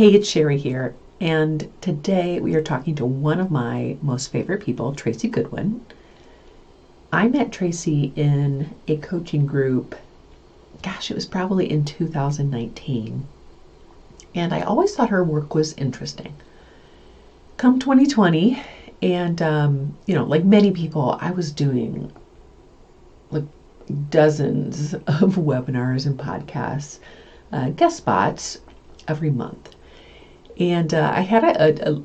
Hey, it's Sherry here, and today we are talking to one of my most favorite people, Tracy Goodwin. I met Tracy in a coaching group, it was probably in 2019, and I always thought her work was interesting. Come 2020, and like many people, I was doing like dozens of webinars and podcasts, guest spots every month. And I had a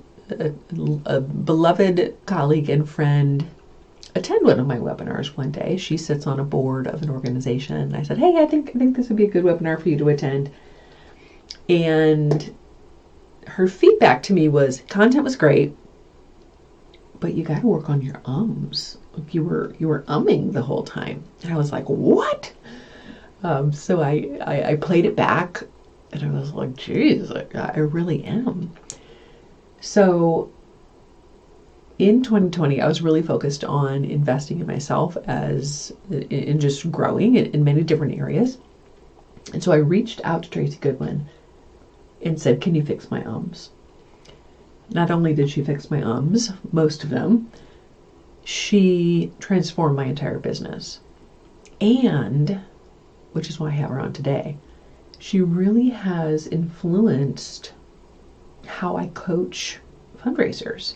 beloved colleague and friend attend one of my webinars one day. She sits on a board of an organization, and I said, "Hey, I think this would be a good webinar for you to attend." And her feedback to me was, content was great, but you got to work on your ums. You were umming the whole time, and I was like, "What?" So I played it back. And I was like, geez, I really am. So in 2020, I was really focused on investing in myself in just growing in many different areas. And so I reached out to Tracy Goodwin and said, can you fix my ums? Not only did she fix my ums, most of them, she transformed my entire business. And, which is why I have her on today, she really has influenced how I coach fundraisers.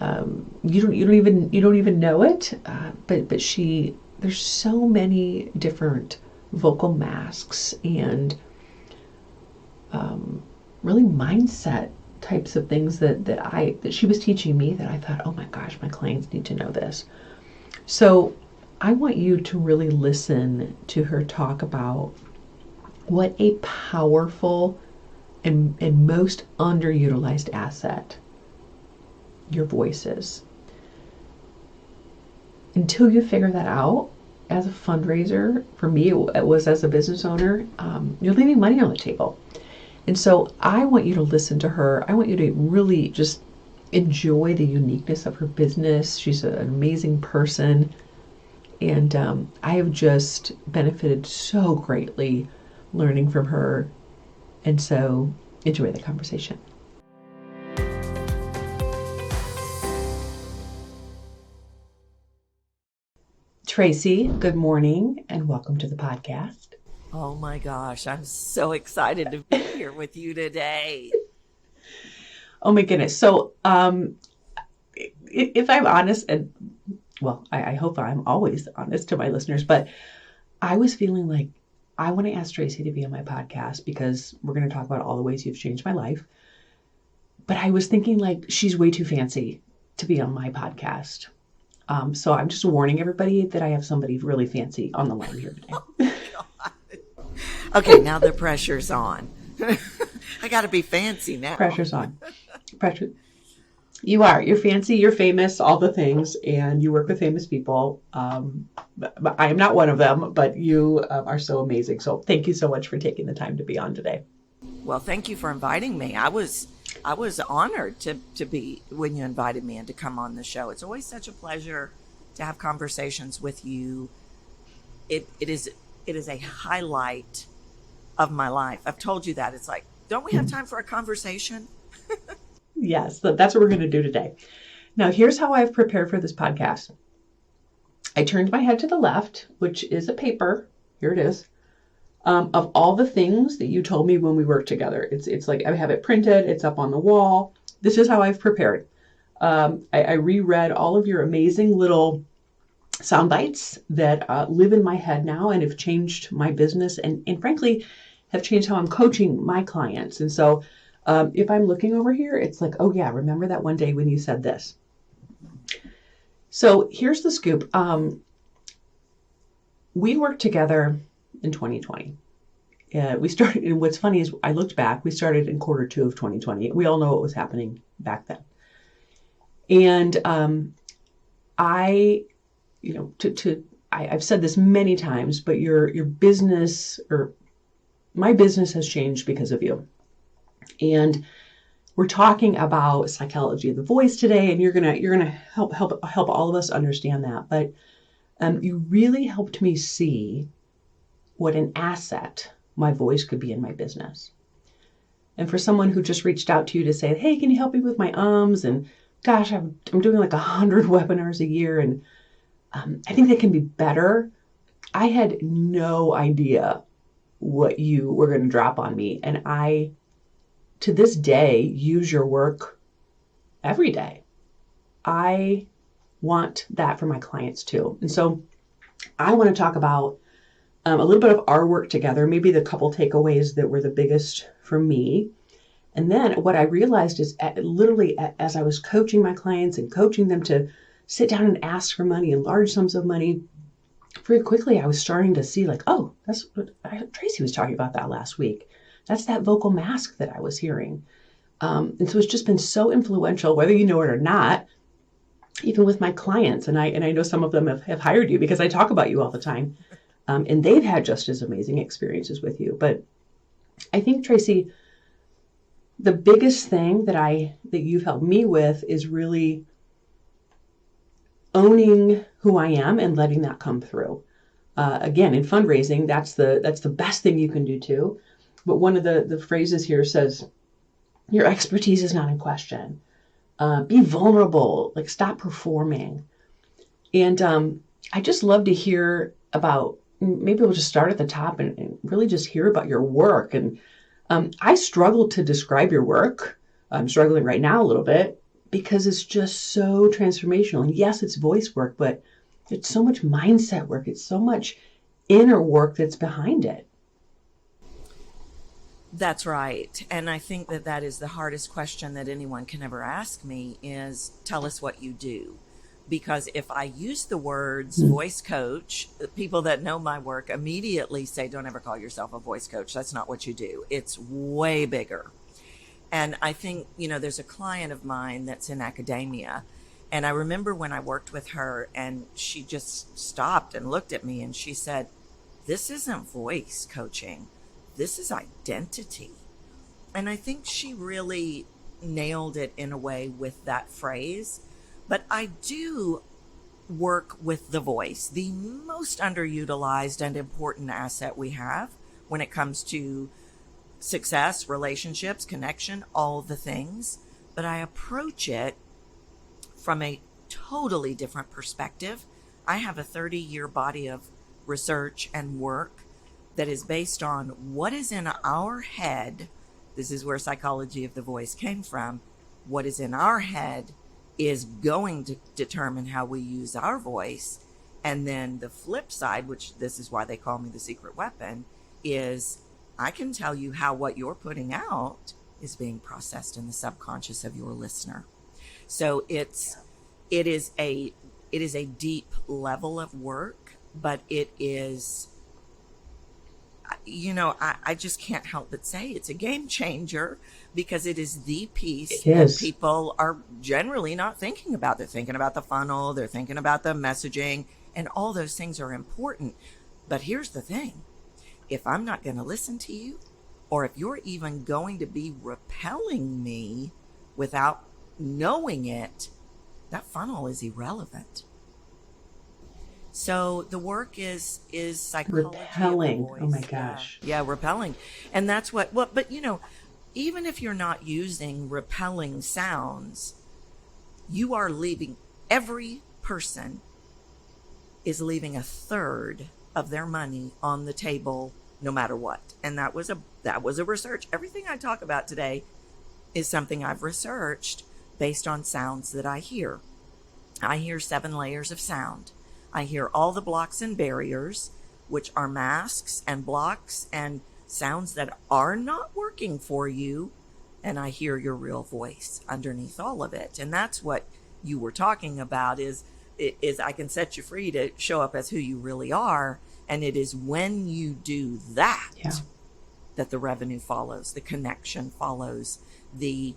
You don't even know it, but there's so many different vocal masks and really mindset types of things that she was teaching me that I thought, oh my gosh, my clients need to know this. So I want you to really listen to her talk about what a powerful and most underutilized asset your voice is. Until you figure that out, as a fundraiser, for me it was as a business owner, you're leaving money on the table. And so I want you to listen to her. I want you to really just enjoy the uniqueness of her business. She's an amazing person. And I have just benefited so greatly learning from her, and so enjoy the conversation. Tracy, good morning and welcome to the podcast. Oh my gosh, I'm so excited to be here with you today. Oh my goodness. So if I'm honest, and well, I hope I'm always honest to my listeners, but I was feeling like I want to ask Tracy to be on my podcast because we're going to talk about all the ways you've changed my life. But I was thinking like she's way too fancy to be on my podcast. So I'm just warning everybody that I have somebody really fancy on the line here today. Oh, okay, now the pressure's on. I got to be fancy now. Pressure's on. Pressure. You are. You're fancy, you're famous, all the things, and you work with famous people. I am not one of them, but you are so amazing. So thank you so much for taking the time to be on today. Well, thank you for inviting me. I was honored to be when you invited me and to come on the show. It's always such a pleasure to have conversations with you. It is a highlight of my life. I've told you that. It's like, don't we have time for a conversation? Yes, that's what we're going to do today. Now, here's how I've prepared for this podcast. I turned my head to the left, which is a paper. Here it is. Of all the things that you told me when we worked together. It's like I have it printed. It's up on the wall. This is how I've prepared. I reread all of your amazing little sound bites that live in my head now and have changed my business and frankly, have changed how I'm coaching my clients. And so if I'm looking over here, it's like, oh yeah, remember that one day when you said this. So here's the scoop. We worked together in 2020. We started, and what's funny is I looked back, we started in Q2 of 2020. We all know what was happening back then. And I've said this many times, but your business or my business has changed because of you. And we're talking about psychology of the voice today, and you're gonna help all of us understand that. But you really helped me see what an asset my voice could be in my business. And for someone who just reached out to you to say, hey, can you help me with my ums? And gosh, I'm doing like 100 webinars a year, and I think they can be better. I had no idea what you were going to drop on me. And I, to this day, use your work every day. I want that for my clients too. And so I want to talk about a little bit of our work together, maybe the couple takeaways that were the biggest for me. And then what I realized is literally as I was coaching my clients and coaching them to sit down and ask for money and large sums of money, very quickly I was starting to see like, oh, that's what Tracy was talking about that last week. That's that vocal mask that I was hearing. And so it's just been so influential, whether you know it or not, even with my clients. And I know some of them have hired you because I talk about you all the time. And they've had just as amazing experiences with you. But I think, Tracy, the biggest thing that you've helped me with is really owning who I am and letting that come through. Again, in fundraising, that's the best thing you can do too. But one of the phrases here says, your expertise is not in question. Be vulnerable, like stop performing. And I just love to hear about, maybe we'll just start at the top and really just hear about your work. And I struggle to describe your work. I'm struggling right now a little bit because it's just so transformational. And yes, it's voice work, but it's so much mindset work. It's so much inner work that's behind it. That's right. And I think that is the hardest question that anyone can ever ask me is, tell us what you do. Because if I use the words voice coach, the people that know my work immediately say, don't ever call yourself a voice coach. That's not what you do. It's way bigger. And I think, there's a client of mine that's in academia. And I remember when I worked with her and she just stopped and looked at me and she said, this isn't voice coaching. This is identity. And I think she really nailed it in a way with that phrase. But I do work with the voice, the most underutilized and important asset we have when it comes to success, relationships, connection, all the things. But I approach it from a totally different perspective. I have a 30-year body of research and work that is based on what is in our head. This is where psychology of the voice came from. What is in our head is going to determine how we use our voice. And then the flip side, which this is why they call me the secret weapon, is I can tell you how what you're putting out is being processed in the subconscious of your listener. So it is a deep level of work, but it is, I just can't help but say it's a game changer because it is the piece that people are generally not thinking about. They're thinking about the funnel, they're thinking about the messaging, and all those things are important. But here's the thing. If I'm not going to listen to you, or if you're even going to be repelling me without knowing it, that funnel is irrelevant. So the work is psychology. Repelling. Oh my gosh. Yeah, repelling. And that's but even if you're not using repelling sounds, you are leaving, every person is leaving a third of their money on the table no matter what. And that was a research. Everything I talk about today is something I've researched based on sounds that I hear. I hear 7 layers of sound. I hear all the blocks and barriers, which are masks and blocks and sounds that are not working for you. And I hear your real voice underneath all of it. And that's what you were talking about is I can set you free to show up as who you really are. And it is when you do that, that the revenue follows, the connection follows, the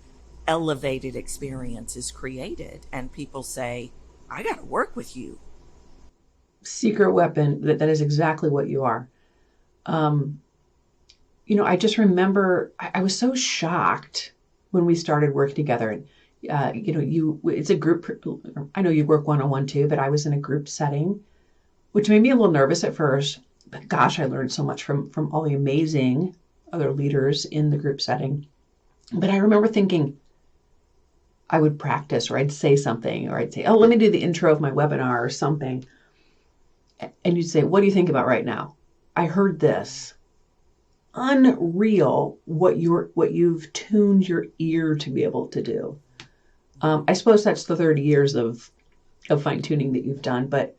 elevated experience is created. And people say, I got to work with you. Secret weapon, that is exactly what you are. I just remember I was so shocked when we started working together. And it's a group. I know you work one-on-one too, but I was in a group setting, which made me a little nervous at first. But gosh, I learned so much from all the amazing other leaders in the group setting. But I remember thinking I would practice, or I'd say something, or I'd say, oh, let me do the intro of my webinar or something. And you'd say, what do you think about right now? I heard this. Unreal what you've tuned your ear to be able to do. I suppose that's the 30 years of fine tuning that you've done, but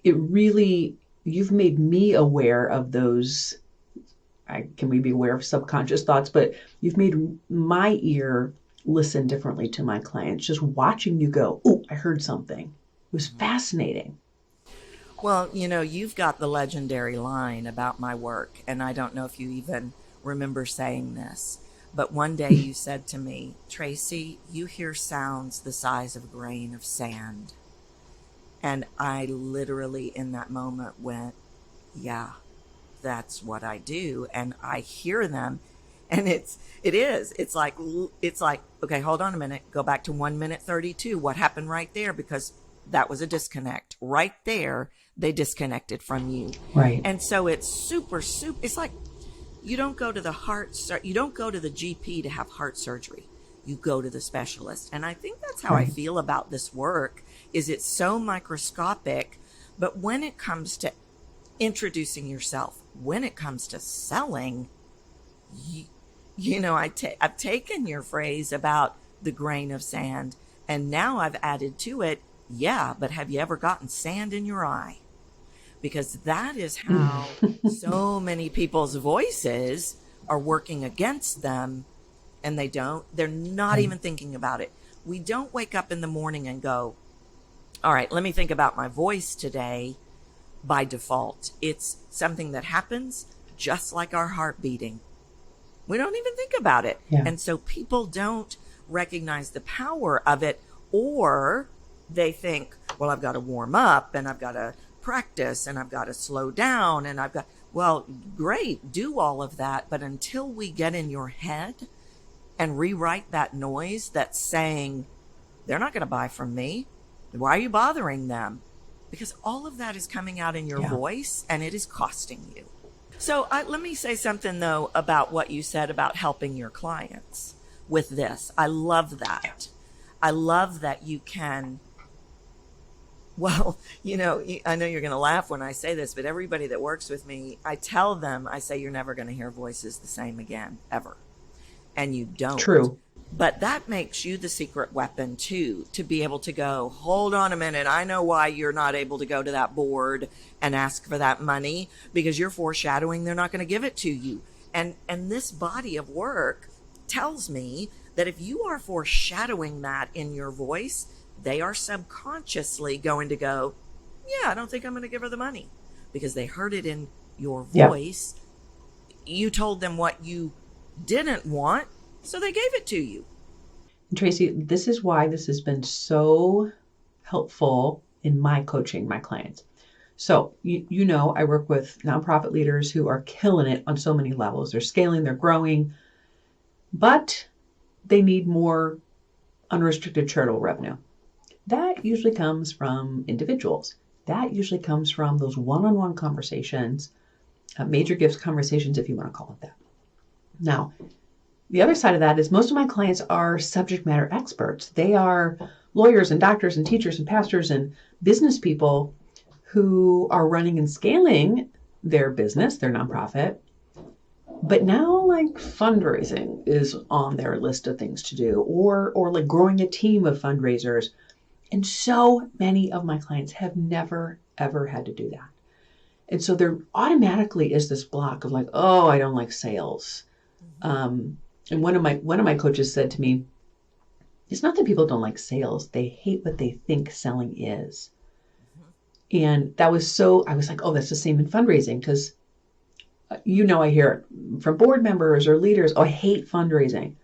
it really, you've made me aware of those. Can we be aware of subconscious thoughts? But you've made my ear listen differently to my clients. Just watching you go, oh, I heard something. It was fascinating. Well, you've got the legendary line about my work, and I don't know if you even remember saying this, but one day you said to me, Tracy, you hear sounds the size of a grain of sand. And I literally in that moment went, yeah, that's what I do. And I hear them. And it's like, okay, hold on a minute. Go back to 1 minute 32. What happened right there? Because that was a disconnect right there. They disconnected from you. Right. And so it's super, it's like you don't go to you don't go to the GP to have heart surgery. You go to the specialist. And I think that's how I feel about this work is it's so microscopic, but when it comes to introducing yourself, when it comes to selling, I've taken your phrase about the grain of sand and now I've added to it, yeah, but have you ever gotten sand in your eye? Because that is how so many people's voices are working against them and they're not even thinking about it. We don't wake up in the morning and go, all right, let me think about my voice today by default. It's something that happens just like our heart beating. We don't even think about it. Yeah. And so people don't recognize the power of it, or they think, well, I've got to warm up and I've got to practice and I've got to slow down and well, great, do all of that. But until we get in your head and rewrite that noise that's saying, they're not going to buy from me. Why are you bothering them? Because all of that is coming out in your voice and it is costing you. So let me say something, though, about what you said about helping your clients with this. I love that. I love that you can, well, I know you're going to laugh when I say this, but everybody that works with me, I tell them, I say, you're never going to hear voices the same again, ever. And you don't. True. But that makes you the secret weapon, too, to be able to go, hold on a minute. I know why you're not able to go to that board and ask for that money, because you're foreshadowing they're not going to give it to you. And this body of work tells me that if you are foreshadowing that in your voice, they are subconsciously going to go, yeah, I don't think I'm going to give her the money, because they heard it in your voice. You told them what you didn't want. So they gave it to you. Tracy, this is why this has been so helpful in my coaching my clients. So, I work with nonprofit leaders who are killing it on so many levels. They're scaling, they're growing, but they need more unrestricted charitable revenue. That usually comes from individuals. That usually comes from those one-on-one conversations, major gifts conversations, if you want to call it that. Now, the other side of that is most of my clients are subject matter experts. They are lawyers and doctors and teachers and pastors and business people who are running and scaling their business, their nonprofit. But now, like, fundraising is on their list of things to do, or like growing a team of fundraisers. And so many of my clients have never, ever had to do that. And so there automatically is this block of like, oh, I don't like sales. And one of my coaches said to me, it's not that people don't like sales. They hate what they think selling is. And that was I was like, oh, that's the same in fundraising. Because, I hear it from board members or leaders, oh, I hate fundraising.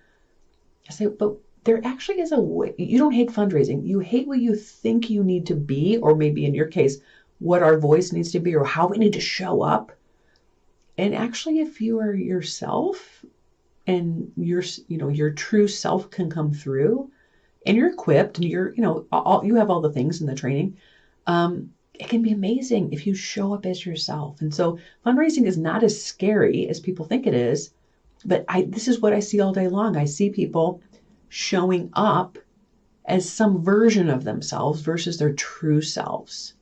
I say, but there actually is a way. You don't hate fundraising. You hate what you think you need to be, or maybe in your case, what our voice needs to be or how we need to show up. And actually, if you are yourself, and your true self can come through, and you're equipped, and you have all the things in the training. It can be amazing if you show up as yourself. And so fundraising is not as scary as people think it is. But this is what I see all day long. I see people showing up as some version of themselves versus their true selves.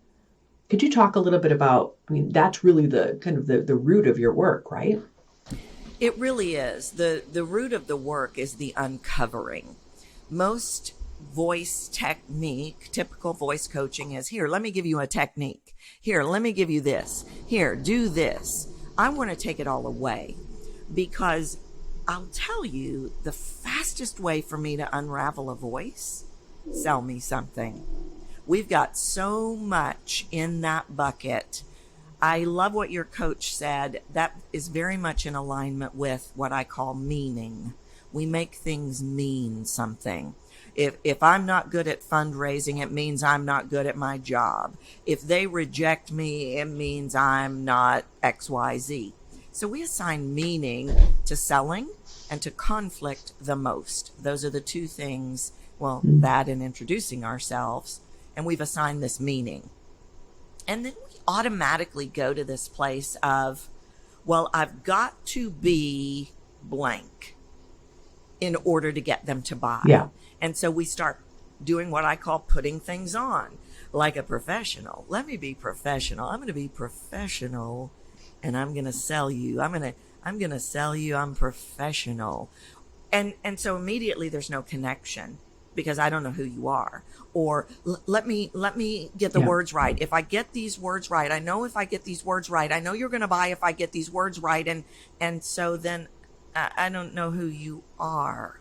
Could you talk a little bit about, I mean, that's really the kind of the root of your work, right? It really is. The root of the work is the uncovering. Most voice technique, typical voice coaching is, here, let me give you a technique. Here, let me give you this. Here, do this. I want to take it all away because I'll tell you the fastest way for me to unravel a voice, sell me something. We've got so much in that bucket. I love what your coach said. That is very much in alignment with what I call meaning. We make things mean something. If I'm not good at fundraising, it means I'm not good at my job. If they reject me, it means I'm not XYZ. So we assign meaning to selling and to conflict the most. Those are the two things, well, that and introducing ourselves. And we've assigned this meaning. And then we automatically go to this place of, well, I've got to be blank in order to get them to buy. Yeah. And so we start doing what I call putting things on, like a professional. Let me be professional. I'm going to be professional, and I'm going to sell you. I'm going to sell you. I'm professional. And so immediately there's no connection because I don't know who you are. Or let me get the words right. If I get these words right, I know if I get these words right, I know you're going to buy if I get these words right. And so then I don't know who you are.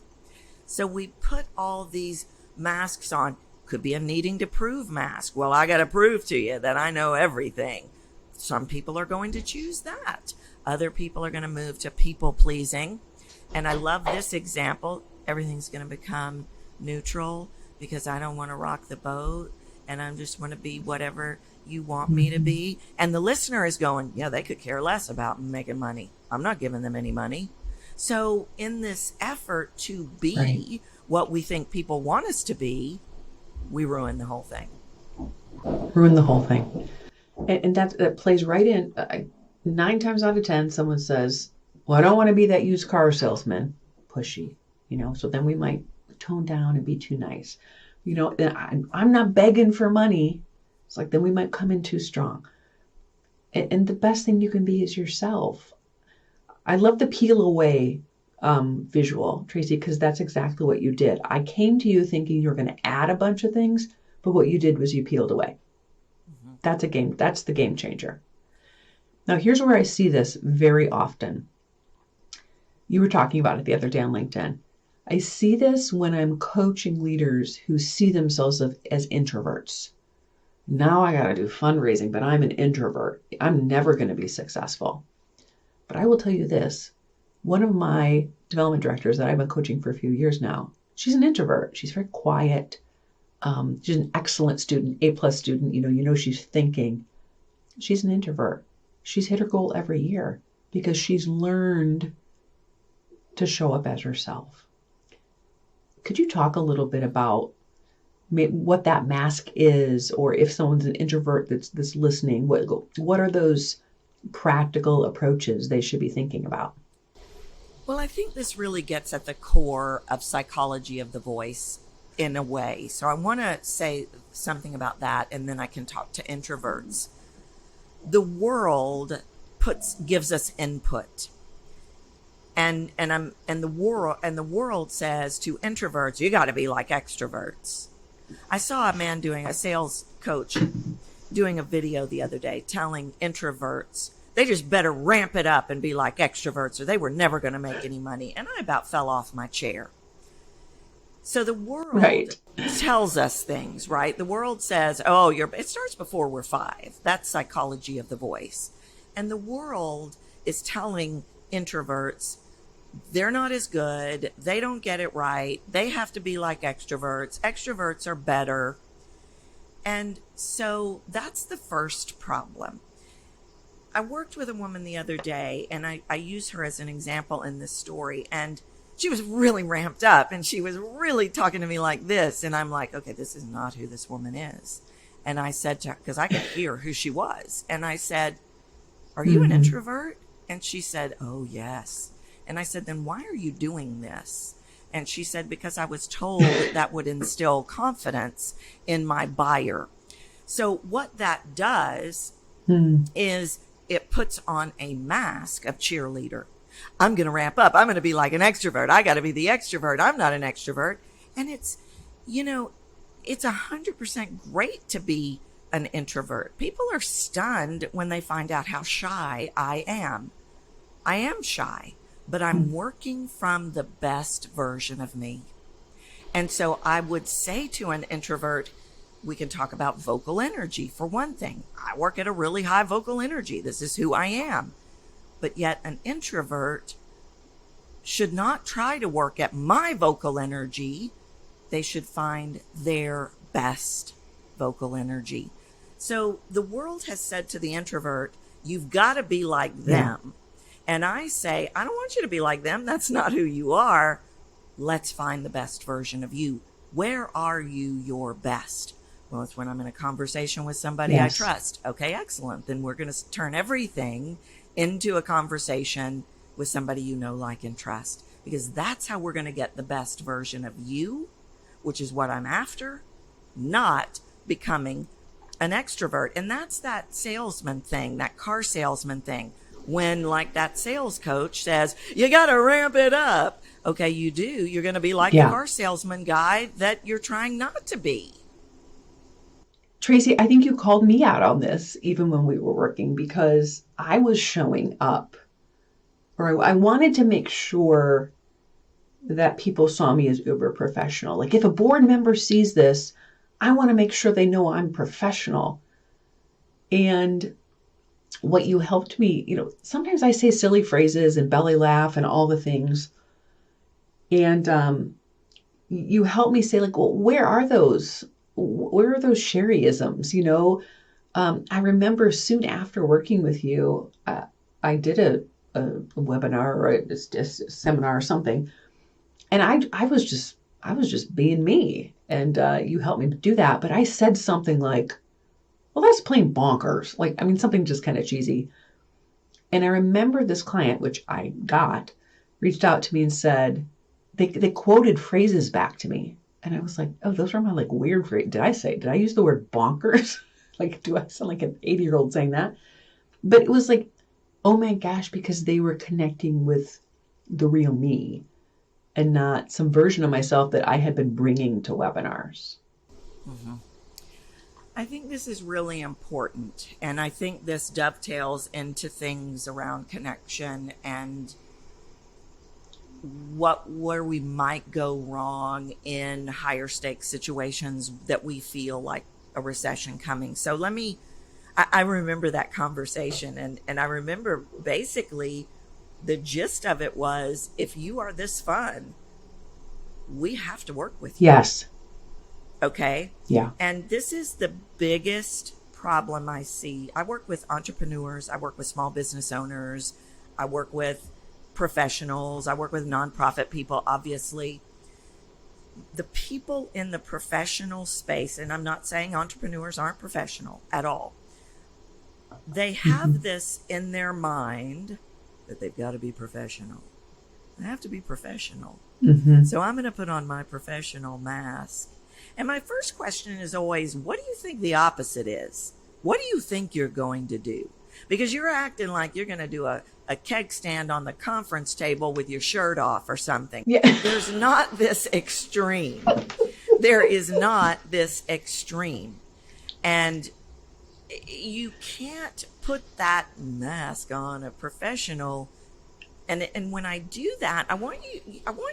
So we put all these masks on. Could be a needing to prove mask. Well, I got to prove to you that I know everything. Some people are going to choose that. Other people are going to move to people pleasing. And I love this example. Everything's going to become neutral because I don't want to rock the boat and I just want to be whatever you want me to be. And the listener is going, yeah, they could care less about making money. I'm not giving them any money. So in this effort to be what we think people want us to be, we ruin the whole thing. Ruin the whole thing. And that plays right in. 9 times out of 10, someone says, well, I don't want to be that used car salesman. Pushy, so then we might tone down and be too nice. I'm not begging for money. It's like, then we might come in too strong. And the best thing you can be is yourself. I love the peel away visual, Tracy, because that's exactly what you did. I came to you thinking you were going to add a bunch of things, but what you did was you peeled away. Mm-hmm. That's the game changer. Now, here's where I see this very often. You were talking about it the other day on LinkedIn. I see this when I'm coaching leaders who see themselves as introverts. Now I got to do fundraising, but I'm an introvert. I'm never going to be successful. But I will tell you this, one of my development directors that I've been coaching for a few years now, she's an introvert. She's very quiet. She's an excellent student, A+ student. She's thinking. She's an introvert. She's hit her goal every year because she's learned to show up as herself. Could you talk a little bit about what that mask is, or if someone's an introvert that's listening, what are those practical approaches they should be thinking about? Well, I think this really gets at the core of psychology of the voice in a way. So I want to say something about that, and then I can talk to introverts. The world gives us input. And the world says to introverts, you got to be like extroverts. I saw a sales coach doing a video the other day telling introverts they just better ramp it up and be like extroverts or they were never going to make any money. And I about fell off my chair. So the world tells us things, right? The world says, it starts before we're 5. That's psychology of the voice. And the world is telling introverts they're not as good. They don't get it right. They have to be like extroverts. Extroverts are better. And so that's the first problem. I worked with a woman the other day, and I use her as an example in this story. And she was really ramped up, and she was really talking to me like this. And I'm like, okay, this is not who this woman is. And I said to her, because I could hear who she was. And I said, are you an introvert? And she said, oh, yes. And I said, then why are you doing this? And she said, because I was told that would instill confidence in my buyer. So what that does is it puts on a mask of cheerleader. I'm going to ramp up. I'm going to be like an extrovert. I got to be the extrovert. I'm not an extrovert. And it's, it's 100% great to be an introvert. People are stunned when they find out how shy I am. I am shy, but I'm working from the best version of me. And so I would say to an introvert, we can talk about vocal energy for one thing. I work at a really high vocal energy. This is who I am. But yet an introvert should not try to work at my vocal energy. They should find their best vocal energy. So the world has said to the introvert, you've got to be like them. And I say, I don't want you to be like them. That's not who you are. Let's find the best version of you. Where are you your best? Well, it's when I'm in a conversation with somebody I trust. Okay, excellent. Then we're going to turn everything into a conversation with somebody you know, like, and trust. Because that's how we're going to get the best version of you, which is what I'm after, not becoming an extrovert. And that's that salesman thing, that car salesman thing. When, like, that sales coach says, you got to ramp it up. Okay, you do. You're going to be like the car salesman guy that you're trying not to be. Tracy, I think you called me out on this even when we were working, because I was showing up, or I wanted to make sure that people saw me as uber professional. Like, if a board member sees this, I want to make sure they know I'm professional. And what you helped me, sometimes I say silly phrases and belly laugh and all the things. And you helped me say, like, well, where are those Sherryisms? I remember soon after working with you, I did a webinar or a seminar or something, and I was just being me, and you helped me do that. But I said something like, well, that's plain bonkers. Like, I mean, something just kind of cheesy. And I remember this client, which I got, reached out to me and said, they quoted phrases back to me. And I was like, oh, those are my like weird phrases. Did I use the word bonkers? Like, do I sound like an 80-year-old saying that? But it was like, oh my gosh, because they were connecting with the real me and not some version of myself that I had been bringing to webinars. Mm-hmm. I think this is really important. And I think this dovetails into things around connection and where we might go wrong in higher stakes situations that we feel like a recession coming. So I remember that conversation, and I remember basically the gist of it was, if you are this fun, we have to work with you. Yes. Okay? Yeah. And this is the biggest problem I see. I work with entrepreneurs, I work with small business owners, I work with professionals, I work with nonprofit people, obviously. The people in the professional space, and I'm not saying entrepreneurs aren't professional at all, they have this in their mind that they've got to be professional. I have to be professional. So I'm going to put on my professional mask. And my first question is always, what do you think the opposite is? What do you think you're going to do? Because you're acting like you're going to do a keg stand on the conference table with your shirt off or something. Yeah. There's not this extreme. There is not this extreme. And you can't put that mask on a professional. And when I do that, I want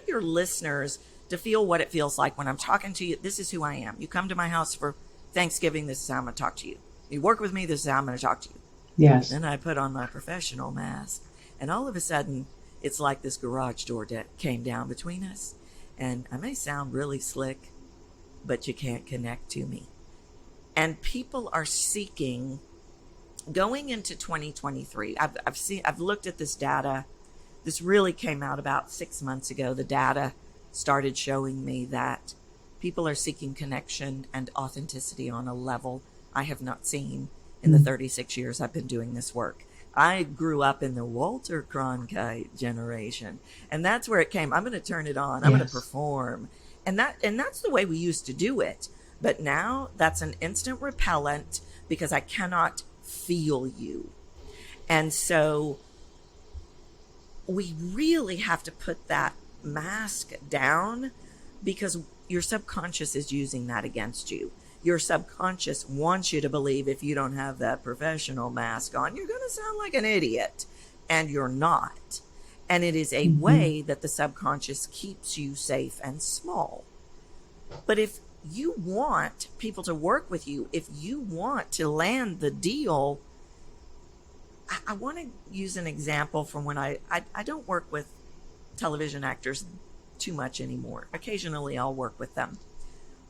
your listeners to feel what it feels like when I'm talking to you. This is who I am. You come to my house for Thanksgiving, this is how I'm going to talk to you. You work with me, this is how I'm going to talk to you. Yes. Then I put on my professional mask, and all of a sudden, it's like this garage door came down between us. And I may sound really slick, but you can't connect to me. And people are seeking, going into 2023. I've looked at this data. This really came out about 6 months ago. The data started showing me that people are seeking connection and authenticity on a level I have not seen in the 36 years I've been doing this work. I grew up in the Walter Cronkite generation, and that's where it came. I'm going to turn it on. I'm going to Yes. perform. And that's the way we used to do it. But now that's an instant repellent because I cannot feel you. And so we really have to put that mask down because your subconscious is using that against you. Your subconscious wants you to believe if you don't have that professional mask on, you're going to sound like an idiot. And you're not. And it is a way that the subconscious keeps you safe and small. But if you want people to work with you, if you want to land the deal, I want to use an example from when I don't work with television actors too much anymore. Occasionally I'll work with them.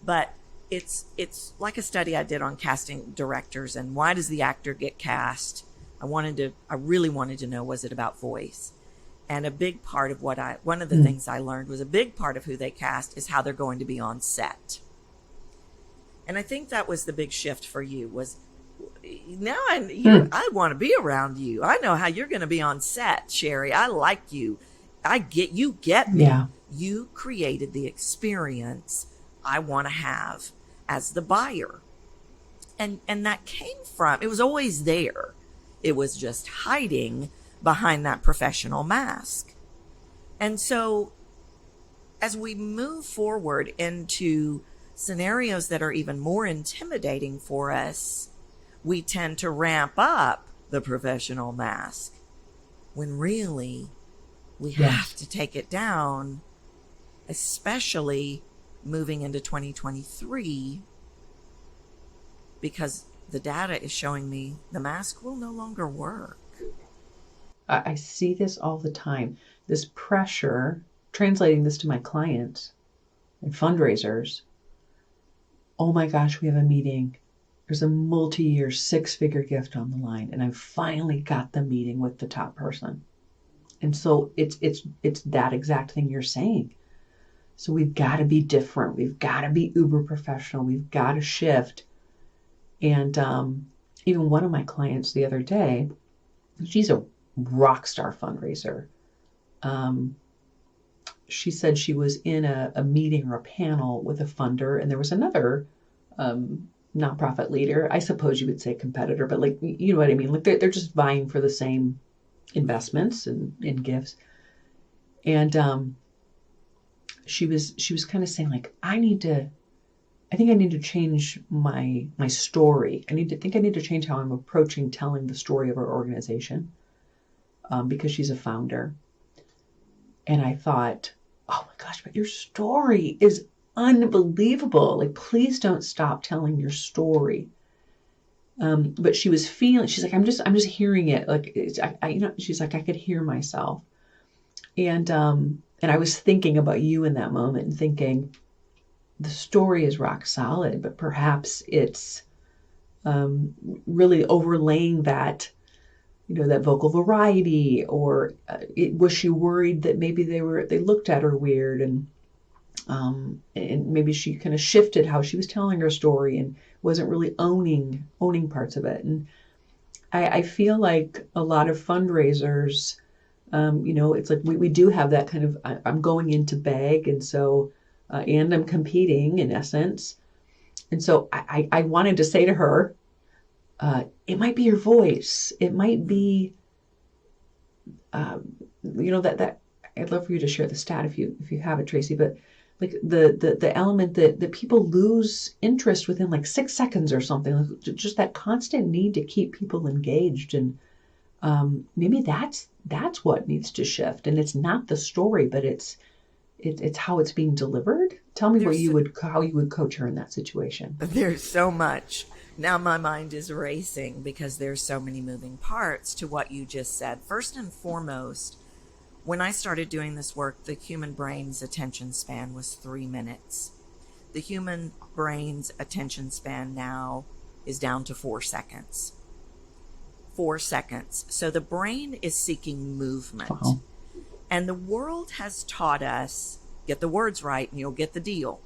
But it's like a study I did on casting directors and why does the actor get cast? I really wanted to know, was it about voice? And a big part of one of the things I learned was a big part of who they cast is how they're going to be on set. And I think that was the big shift for you was now I want to be around you. I know how you're going to be on set, Sherry. I like you. You get me. Yeah. You created the experience I want to have as the buyer. And that came from, it was always there. It was just hiding behind that professional mask. And so as we move forward into scenarios that are even more intimidating for us, we tend to ramp up the professional mask when really we have to take it down, especially moving into 2023, because the data is showing me the mask will no longer work. I see this all the time. This pressure, translating this to my clients and fundraisers. Oh my gosh, we have a meeting. There's a multi-year 6-figure gift on the line, and I've finally got the meeting with the top person. And so it's that exact thing you're saying. So we've got to be different. We've got to be uber professional. We've got to shift. And even one of my clients the other day, she's a rock star fundraiser. She said she was in a meeting or a panel with a funder, and there was another nonprofit leader. I suppose you would say competitor, but like, you know what I mean? Like they're just vying for the same investments and gifts. And she was kind of saying like, I think I need to change my story. I need to change how I'm approaching telling the story of our organization, because she's a founder. And I thought, oh my gosh, but your story is unbelievable. Like, please don't stop telling your story. But she was feeling, she's like, I'm just hearing it. Like, she's like, I could hear myself. And I was thinking about you in that moment and thinking, the story is rock solid, but perhaps it's really overlaying that, that vocal variety, or was she worried that maybe they looked at her weird, and maybe she kind of shifted how she was telling her story and wasn't really owning parts of it. And I feel like a lot of fundraisers, it's like we do have that kind of, I'm going into bag, and so and I'm competing in essence. And so I wanted to say to her, it might be your voice. It might be, that I'd love for you to share the stat if you have it, Tracy, but like the element that people lose interest within like 6 seconds or something, like just that constant need to keep people engaged. And maybe that's what needs to shift. And it's not the story, but it's how it's being delivered. Tell me how you would coach her in that situation. There's so much. Now my mind is racing because there's so many moving parts to what you just said. First and foremost, when I started doing this work, the human brain's attention span was 3 minutes. The human brain's attention span now is down to 4 seconds. 4 seconds. So the brain is seeking movement. Wow. And the world has taught us, get the words right and you'll get the deal.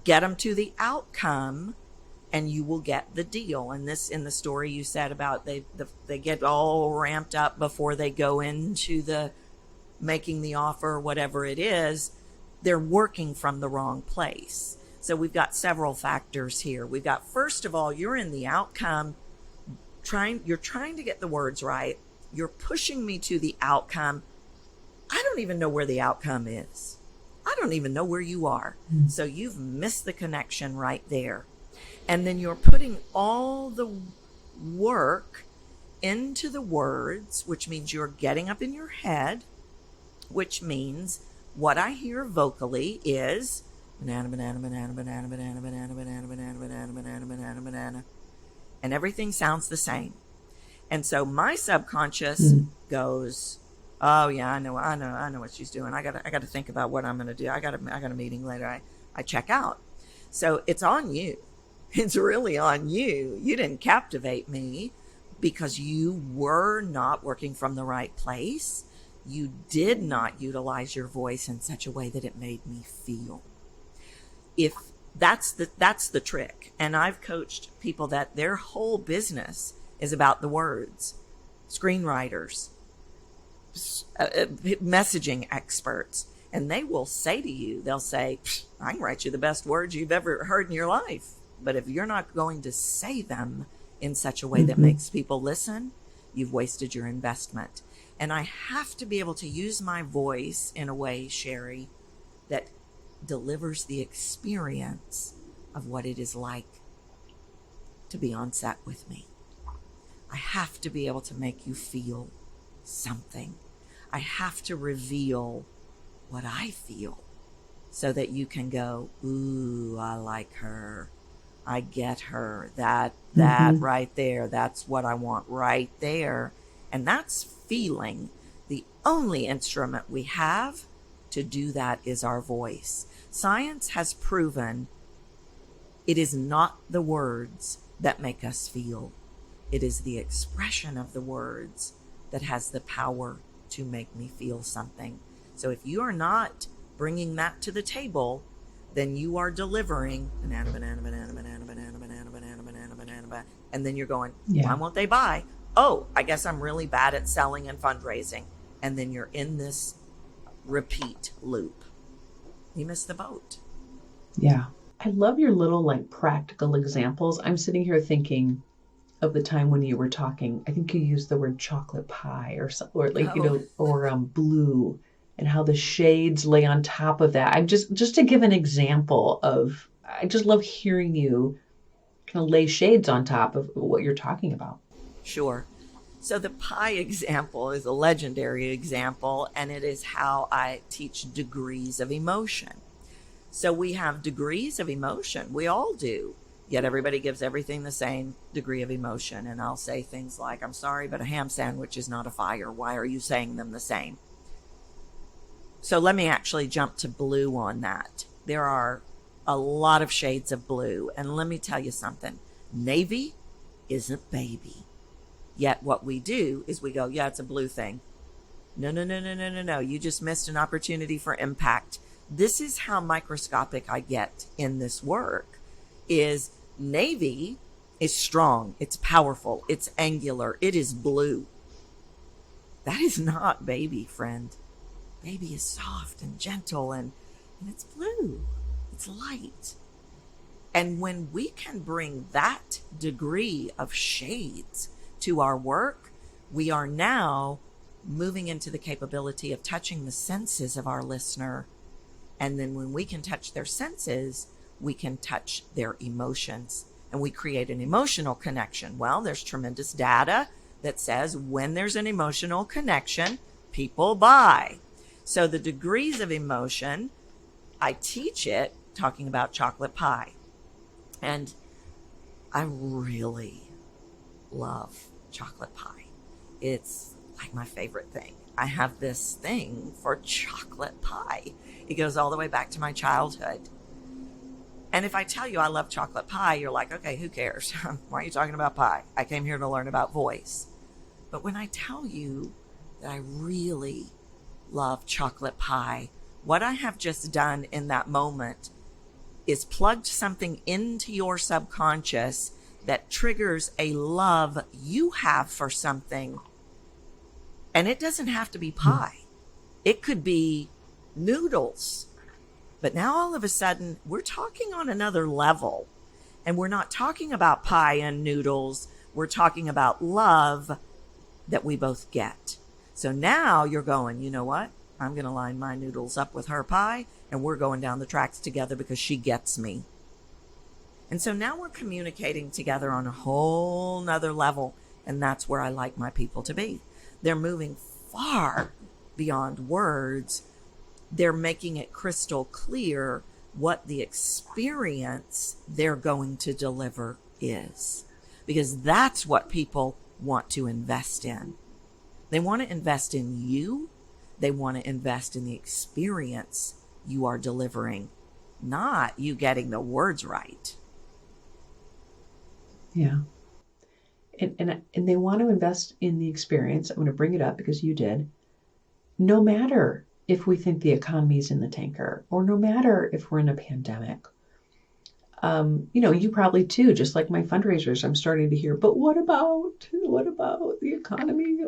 Get them to the outcome and you will get the deal. And this, in the story you said about they get all ramped up before they go into the making the offer, whatever it is, they're working from the wrong place. So we've got several factors here. We've got, first of all, you're in the outcome, you're trying to get the words right. You're pushing me to the outcome. I don't even know where the outcome is. I don't even know where you are. So you've missed the connection right there. And then you're putting all the work into the words, which means you're getting up in your head, which means what I hear vocally is banana, banana, banana, banana, banana, banana, banana, banana, banana, banana, banana, banana. And everything sounds the same. And so my subconscious goes, oh yeah, I know what she's doing. I gotta think about what I'm gonna do. I got a meeting later. I check out. So it's on you. It's really on you. You didn't captivate me because you were not working from the right place. You did not utilize your voice in such a way that it made me feel. If that's the trick. And I've coached people that their whole business is about the words. Screenwriters, messaging experts, and they will say to you, they'll say, I can write you the best words you've ever heard in your life. But if you're not going to say them in such a way that makes people listen, you've wasted your investment. And I have to be able to use my voice in a way, Sherry, that delivers the experience of what it is like to be on set with me. I have to be able to make you feel something. I have to reveal what I feel so that you can go, ooh, I like her. I get her. That right there, that's what I want right there. And that's feeling. The only instrument we have to do that is our voice. Science has proven it is not the words that make us feel. It is the expression of the words that has the power to make me feel something. So if you are not bringing that to the table, then you are delivering banana, banana, banana, banana, banana, banana, banana, banana, banana, and then you're going, why won't they buy? Oh, I guess I'm really bad at selling and fundraising. And then you're in this repeat loop. You missed the boat. Yeah. I love your little practical examples. I'm sitting here thinking of the time when you were talking. I think you used the word chocolate pie or blue, and how the shades lay on top of that. I'm just to give an example of, I just love hearing you kind of lay shades on top of what you're talking about. Sure. So the pie example is a legendary example, and it is how I teach degrees of emotion. So we have degrees of emotion. We all do. Yet everybody gives everything the same degree of emotion. And I'll say things like, I'm sorry, but a ham sandwich is not a fire. Why are you saying them the same? So let me actually jump to blue on that. There are a lot of shades of blue. And let me tell you something. Navy isn't baby. Yet what we do is we go, yeah, it's a blue thing. No. You just missed an opportunity for impact. This is how microscopic I get in this work. Is navy is strong, it's powerful, it's angular, it is blue. That is not baby, friend. Baby is soft and gentle and it's blue. It's light. And when we can bring that degree of shades to our work, we are now moving into the capability of touching the senses of our listener. And then when we can touch their senses, we can touch their emotions, and we create an emotional connection. Well, there's tremendous data that says when there's an emotional connection, people buy. So the degrees of emotion, I teach it talking about chocolate pie. And I really love chocolate pie. It's like my favorite thing. I have this thing for chocolate pie. It goes all the way back to my childhood. And if I tell you I love chocolate pie, you're like, okay, who cares? Why are you talking about pie? I came here to learn about voice. But when I tell you that I really love chocolate pie, what I have just done in that moment is plugged something into your subconscious that triggers a love you have for something. And it doesn't have to be pie. It could be noodles. But now all of a sudden, we're talking on another level. And we're not talking about pie and noodles. We're talking about love that we both get. So now you're going, you know what? I'm going to line my noodles up with her pie, and we're going down the tracks together because she gets me. And so now we're communicating together on a whole nother level. And that's where I like my people to be. They're moving far beyond words. They're making it crystal clear what the experience they're going to deliver is. Because that's what people want to invest in. They want to invest in you. They want to invest in the experience you are delivering, not you getting the words right. Yeah. And they want to invest in the experience. I'm going to bring it up because you did. No matter if we think the economy's in the tanker, or no matter if we're in a pandemic. You probably too, just like my fundraisers, I'm starting to hear, but what about the economy?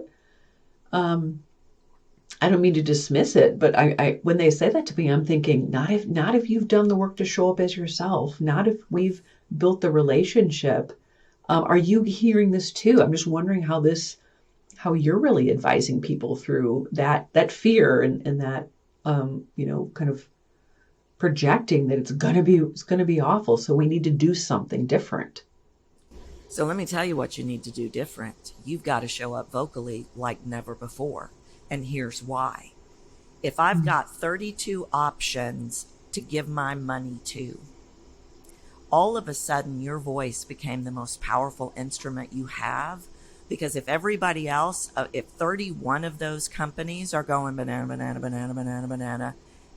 I don't mean to dismiss it, but I when they say that to me, I'm thinking, not if you've done the work to show up as yourself, not if we've built the relationship. Are you hearing this too? I'm just wondering how you're really advising people through that fear and that, kind of projecting that it's going to be awful. So we need to do something different. So let me tell you what you need to do different. You've got to show up vocally like never before. And here's why. If I've got 32 options to give my money to, all of a sudden your voice became the most powerful instrument you have. Because if everybody else, if 31 of those companies are going banana, banana, banana, banana, banana,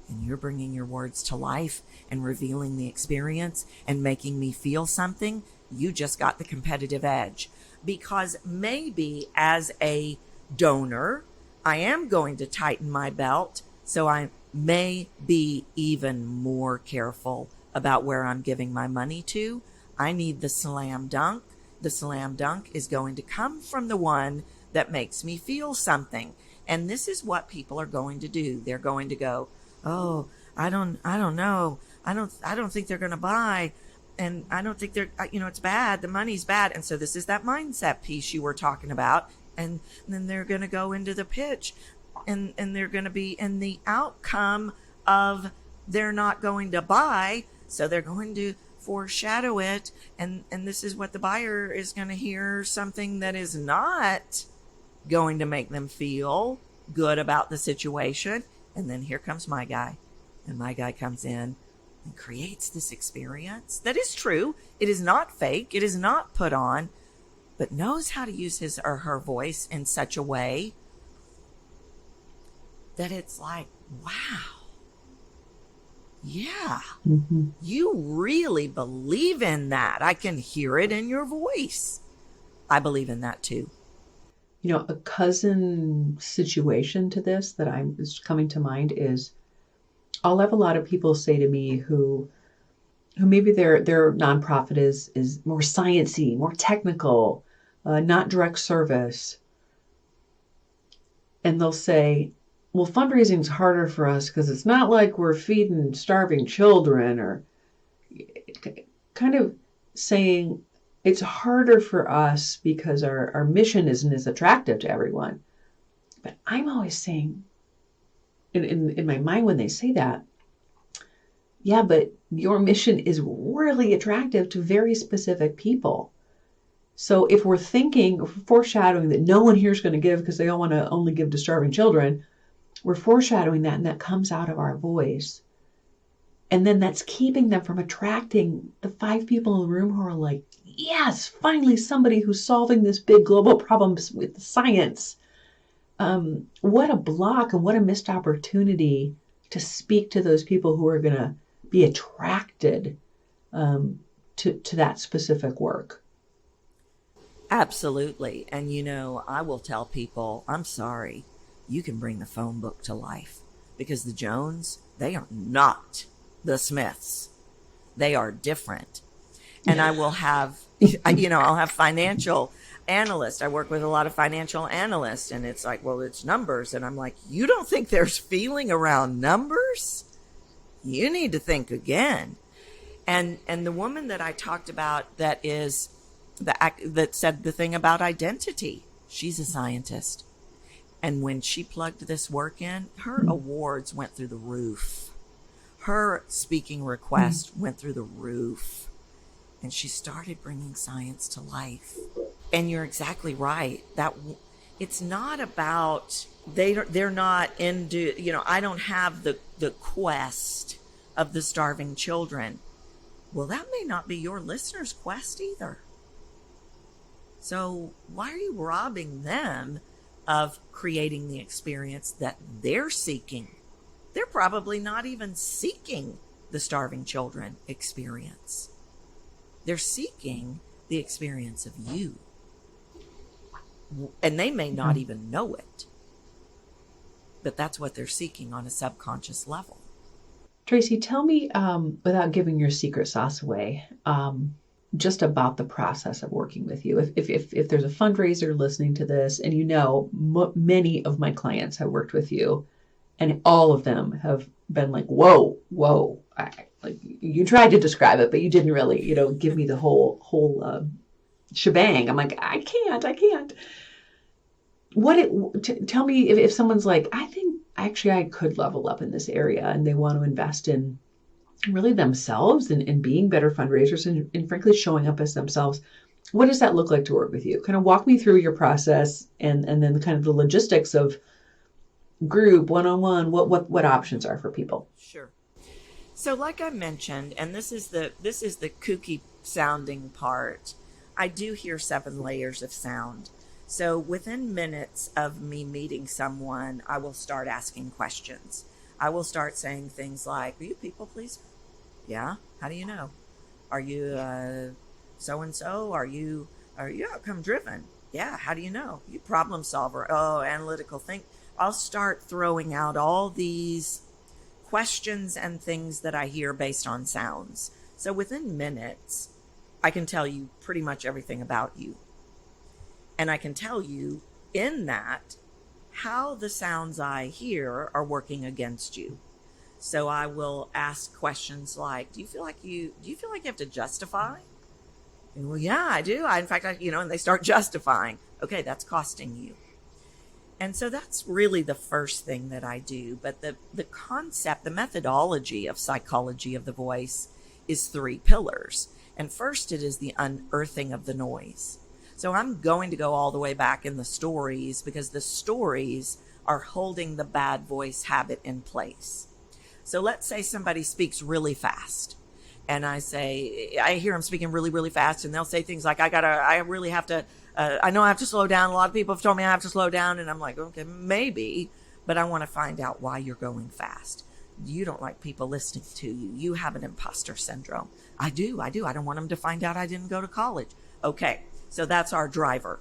and you're bringing your words to life and revealing the experience and making me feel something, you just got the competitive edge. Because maybe as a donor, I am going to tighten my belt, so I may be even more careful about where I'm giving my money to. I need the slam dunk. The slam dunk is going to come from the one that makes me feel something. And this is what people are going to do. They're going to go, oh, I don't know. I don't think they're going to buy. And I don't think they're, it's bad. The money's bad. And so this is that mindset piece you were talking about. And then they're going to go into the pitch and they're going to be in the outcome of they're not going to buy. So they're going to foreshadow it. And this is what the buyer is going to hear, something that is not going to make them feel good about the situation. And then here comes my guy. And my guy comes in and creates this experience that is true. It is not fake. It is not put on, but knows how to use his or her voice in such a way that it's like, wow, yeah, you really believe in that. I can hear it in your voice. I believe in that too. A cousin situation to this that is coming to mind is I'll have a lot of people say to me who maybe their nonprofit is more sciencey, more technical, not direct service. And they'll say, well, fundraising's harder for us because it's not like we're feeding starving children, or kind of saying it's harder for us because our mission isn't as attractive to everyone. But I'm always saying, in my mind when they say that, yeah, but your mission is really attractive to very specific people. So if we're foreshadowing that no one here is going to give because they all want to only give to starving children, we're foreshadowing that, and that comes out of our voice. And then that's keeping them from attracting the 5 people in the room who are like, yes, finally somebody who's solving this big global problem with science. What a block and what a missed opportunity to speak to those people who are going to be attracted to that specific work. Absolutely. And I will tell people, I'm sorry, you can bring the phone book to life, because the Jones, they are not the Smiths. They are different. And I will have, I'll have financial analysts. I work with a lot of financial analysts, and it's like, well, it's numbers. And I'm like, you don't think there's feeling around numbers? You need to think again. And the woman that I talked about that said the thing about identity, she's a scientist. And when she plugged this work in, her awards went through the roof. Her speaking request went through the roof. And she started bringing science to life. And you're exactly right. That it's not about, they're not into, I don't have the quest of the starving children. Well, that may not be your listener's quest either. So why are you robbing them of creating the experience that they're seeking? They're probably not even seeking the starving children experience. They're seeking the experience of you. And they may not even know it. But that's what they're seeking on a subconscious level. Tracy, tell me, without giving your secret sauce away, just about the process of working with you. If there's a fundraiser listening to this, and many of my clients have worked with you, and all of them have been like, whoa, like you tried to describe it, but you didn't really, give me the whole shebang. I'm like, I can't. Tell me if someone's like, I think actually I could level up in this area, and they want to invest in really themselves and being better fundraisers and frankly showing up as themselves. What does that look like to work with you? Kind of walk me through your process and then kind of the logistics of group, one-on-one, what options are for people. Sure. So like I mentioned, and this is the kooky sounding part, I do hear 7 layers of sound. So within minutes of me meeting someone, I will start asking questions. I will start saying things like, are you people pleaser? Yeah. How do you know? Are you so-and-so? Are you outcome driven? Yeah. How do you know? You problem solver. Oh, analytical think. I'll start throwing out all these questions and things that I hear based on sounds. So within minutes, I can tell you pretty much everything about you. And I can tell you in that how the sounds I hear are working against you. So I will ask questions like, do you feel like you have to justify? And, well, yeah, I do. In fact, and they start justifying. Okay, that's costing you. And so that's really the first thing that I do. But the concept, the methodology of psychology of the voice is 3 pillars. And first, it is the unearthing of the noise. So I'm going to go all the way back in the stories because the stories are holding the bad voice habit in place. So let's say somebody speaks really fast. And I hear them speaking really, really fast. And they'll say things like, I know I have to slow down. A lot of people have told me I have to slow down. And I'm like, okay, maybe, but I want to find out why you're going fast. You don't like people listening to you. You have an imposter syndrome. I do. I don't want them to find out I didn't go to college. Okay. So that's our driver.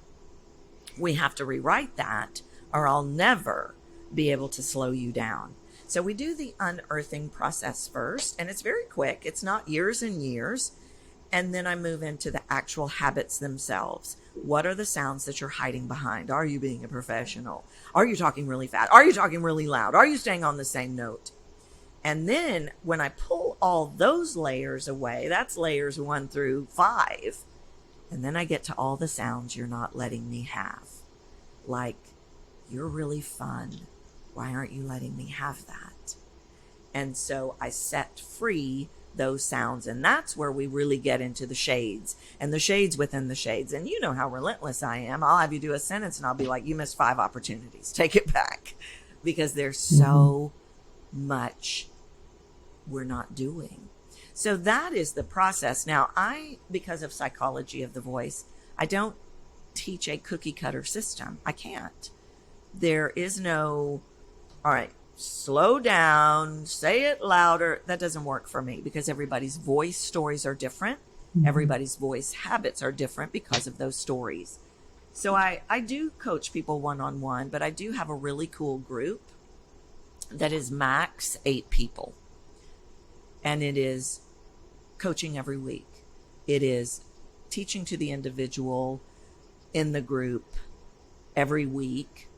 We have to rewrite that or I'll never be able to slow you down. So we do the unearthing process first, and it's very quick. It's not years and years. And then I move into the actual habits themselves. What are the sounds that you're hiding behind? Are you being a professional? Are you talking really fast? Are you talking really loud? Are you staying on the same note? And then when I pull all those layers away, that's layers 1 through 5. And then I get to all the sounds you're not letting me have. Like, you're really fun. Why aren't you letting me have that? And so I set free those sounds. And that's where we really get into the shades and the shades within the shades. And you know how relentless I am. I'll have you do a sentence and I'll be like, you missed 5 opportunities. Take it back. Because there's so much we're not doing. So that is the process. Now, because of psychology of the voice, I don't teach a cookie cutter system. I can't. There is no, all right, slow down, say it louder. That doesn't work for me because everybody's voice stories are different. Everybody's voice habits are different because of those stories. So I do coach people one-on-one, but I do have a really cool group that is max 8 people. And it is coaching every week. It is teaching to the individual in the group every week,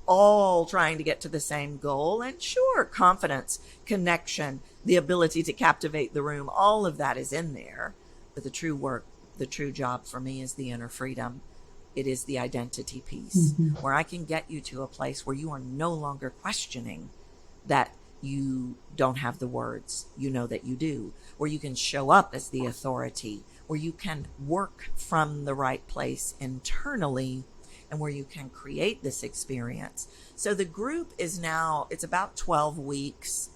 all trying to get to the same goal. And sure, confidence, connection, the ability to captivate the room, all of that is in there. But the true work, the true job for me is the inner freedom. It is the identity piece, where I can get you to a place where you are no longer questioning that you don't have the words, you know that you do, where you can show up as the authority, where you can work from the right place internally, and where you can create this experience. So the group is now, it's about 12 weeks.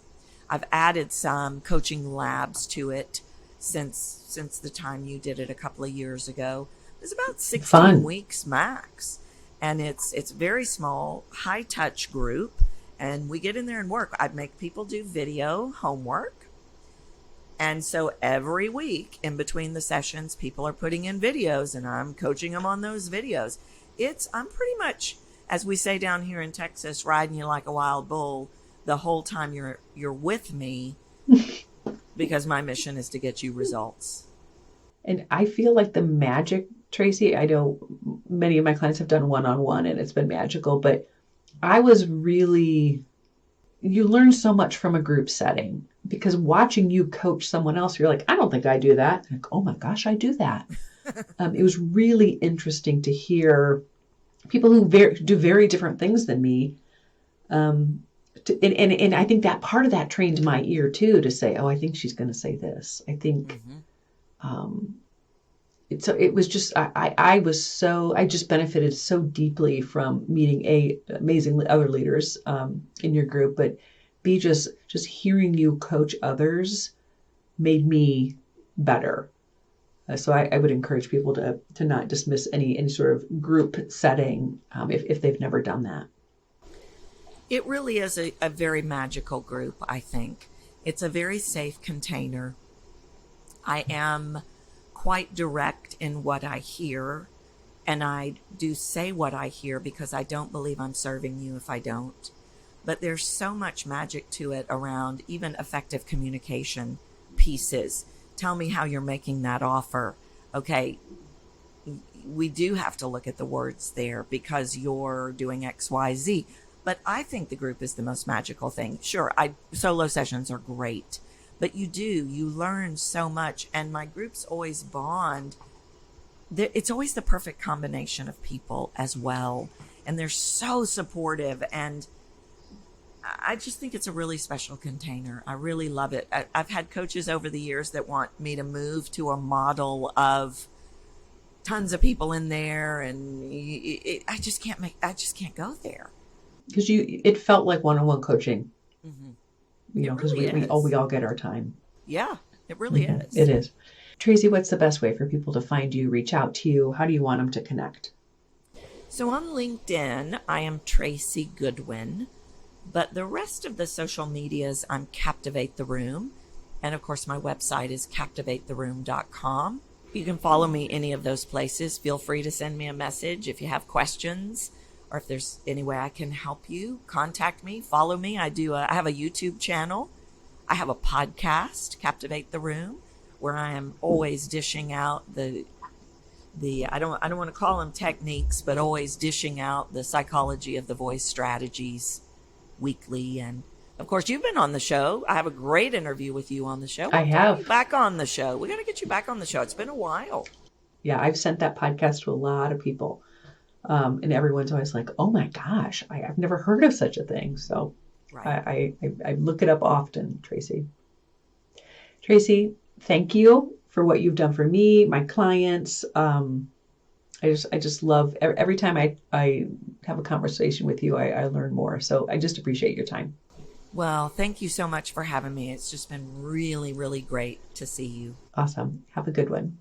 I've added some coaching labs to it since the time you did it a couple of years ago. It's about 16 weeks max. And it's very small, high touch group. And we get in there and work. I make people do video homework. And so every week in between the sessions, people are putting in videos and I'm coaching them on those videos. I'm pretty much, as we say down here in Texas, riding you like a wild bull the whole time you're with me, because my mission is to get you results. And I feel like the magic, Tracy, I know many of my clients have done one-on-one and it's been magical, but you learn so much from a group setting, because watching you coach someone else, you're like, I don't think I do that. Like, oh my gosh, I do that. It was really interesting to hear people who do very different things than me. And I think that part of that trained my ear too, to say, oh, I think she's going to say this. I think, it was just, I just benefited so deeply from meeting amazing other leaders, in your group, but B, just hearing you coach others made me better. So I would encourage people to not dismiss any sort of group setting, if they've never done that. It really is a very magical group, I think. It's a very safe container. I am quite direct in what I hear, and I do say what I hear because I don't believe I'm serving you if I don't. But there's so much magic to it around even effective communication pieces. Tell me how you're making that offer. Okay, we do have to look at the words there because you're doing X, Y, Z. But I think the group is the most magical thing. Sure, solo sessions are great, but you learn so much. And my groups always bond. It's always the perfect combination of people as well. And they're so supportive. And I just think it's a really special container. I really love it. I've had coaches over the years that want me to move to a model of tons of people in there, and I just can't go there. Because it felt like one-on-one coaching, because really we all get our time. Yeah, it really is. It is. Tracy, what's the best way for people to find you, reach out to you? How do you want them to connect? So on LinkedIn, I am Tracy Goodwin. But the rest of the social medias, I'm Captivate the Room. And of course, my website is captivatetheroom.com. You can follow me any of those places. Feel free to send me a message if you have questions, or if there's any way I can help you. Contact me, follow me. I have a YouTube channel. I have a podcast, Captivate the Room, where I am always dishing out the I don't want to call them techniques, but always dishing out the psychology of the voice strategies weekly. And of course, you've been on the show. I have a great interview with you on the show. I have. Back on the show. We got to get you back on the show. It's been a while. Yeah, I've sent that podcast to a lot of people. And everyone's always like, oh my gosh, I've never heard of such a thing. So right. I look it up often, Tracy. Tracy, thank you for what you've done for me, my clients. I just love every time I have a conversation with you, I learn more. So I just appreciate your time. Well, thank you so much for having me. It's just been really, really great to see you. Awesome. Have a good one.